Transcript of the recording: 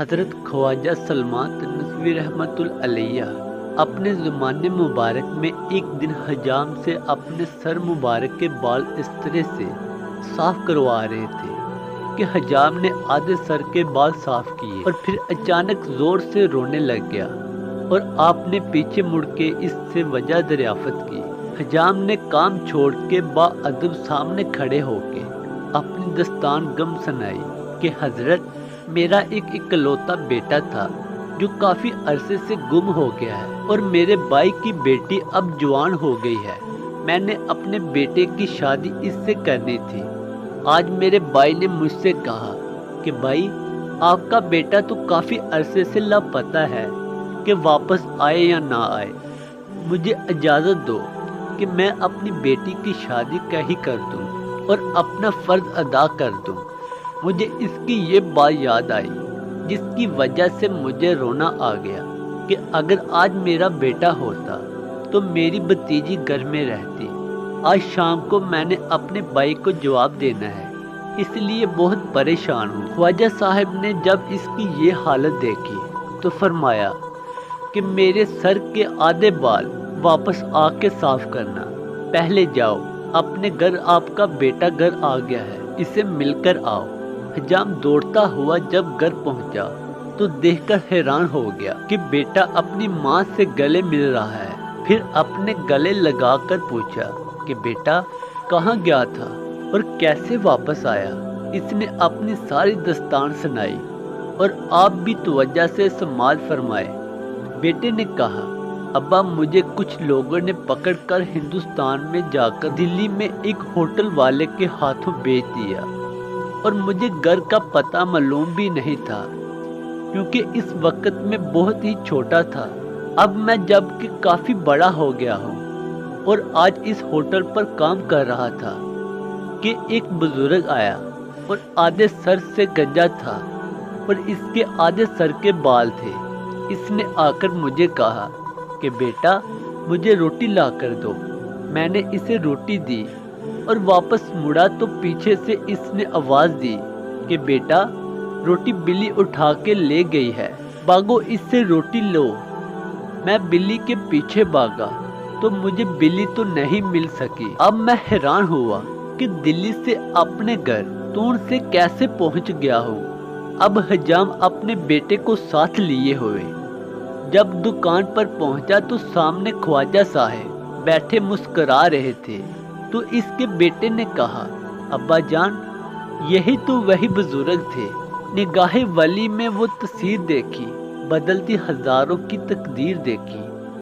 حضرت خواجہ سلمان تنسوی رحمۃ اللہ علیہ اپنے زمان مبارک میں ایک دن حجام سے اپنے سر مبارک کے بال اس طرح سے صاف کروا رہے تھے کہ حجام نے آدھے سر کے بال صاف کیے اور پھر اچانک زور سے رونے لگ گیا اور آپ نے پیچھے مڑ کے اس سے وجہ دریافت کی۔ حجام نے کام چھوڑ کے با ادب سامنے کھڑے ہو کے اپنی دستان گم سنائی کہ حضرت، میرا ایک اکلوتا بیٹا تھا جو کافی عرصے سے گم ہو گیا ہے اور میرے بھائی کی بیٹی اب جوان ہو گئی ہے۔ میں نے اپنے بیٹے کی شادی اس سے کرنی تھی۔ آج میرے بھائی نے مجھ سے کہا کہ بھائی، آپ کا بیٹا تو کافی عرصے سے لاپتہ ہے کہ واپس آئے یا نہ آئے۔ مجھے اجازت دو کہ میں اپنی بیٹی کی شادی کہیں کر دوں اور اپنا فرض ادا کر دوں۔ مجھے اس کی یہ بات یاد آئی جس کی وجہ سے مجھے رونا آ گیا کہ اگر آج میرا بیٹا ہوتا تو میری بھتیجی گھر میں رہتی۔ آج شام کو میں نے اپنے بھائی کو جواب دینا ہے، اس لیے بہت پریشان ہوں۔ خواجہ صاحب نے جب اس کی یہ حالت دیکھی تو فرمایا کہ میرے سر کے آدھے بال واپس آ کے صاف کرنا۔ پہلے جاؤ، اپنے گھر آپ کا بیٹا گھر آ گیا ہے، اسے مل کر آؤ۔ حجام دوڑتا ہوا جب گھر پہنچا تو دیکھ کر حیران ہو گیا کہ بیٹا اپنی ماں سے گلے مل رہا ہے۔ پھر اپنے گلے لگا کر پوچھا کہ بیٹا کہاں گیا تھا اور کیسے واپس آیا؟ اس نے اپنی ساری داستان سنائی اور آپ بھی توجہ سے سماعت فرمائے۔ بیٹے نے کہا، ابا، مجھے کچھ لوگوں نے پکڑ کر ہندوستان میں جا کر دلی میں ایک ہوٹل والے کے ہاتھوں بیچ دیا اور مجھے گھر کا پتہ معلوم بھی نہیں تھا کیونکہ اس وقت میں بہت ہی چھوٹا تھا۔ اب میں جب کہ کافی بڑا ہو گیا ہوں اور آج اس ہوٹل پر کام کر رہا تھا کہ ایک بزرگ آیا اور آدھے سر سے گنجا تھا اور اس کے آدھے سر کے بال تھے۔ اس نے آ کر مجھے کہا کہ بیٹا، مجھے روٹی لا کر دو۔ میں نے اسے روٹی دی اور واپس مڑا تو پیچھے سے اس نے آواز دی کہ بیٹا، روٹی بلی اٹھا کے لے گئی ہے، بھاگو اس سے روٹی لو۔ میں بلی کے پیچھے بھاگا تو مجھے بلی تو نہیں مل سکی۔ اب میں حیران ہوا کہ دلی سے اپنے گھر تون سے کیسے پہنچ گیا ہوں۔ اب حجام اپنے بیٹے کو ساتھ لیے ہوئے جب دکان پر پہنچا تو سامنے خواجہ صاحب بیٹھے مسکرا رہے تھے تو اس کے بیٹے نے کہا، ابا جان، یہی تو وہی بزرگ تھے۔ نگاہ ولی میں وہ تصویر دیکھی، بدلتی ہزاروں کی تقدیر دیکھی۔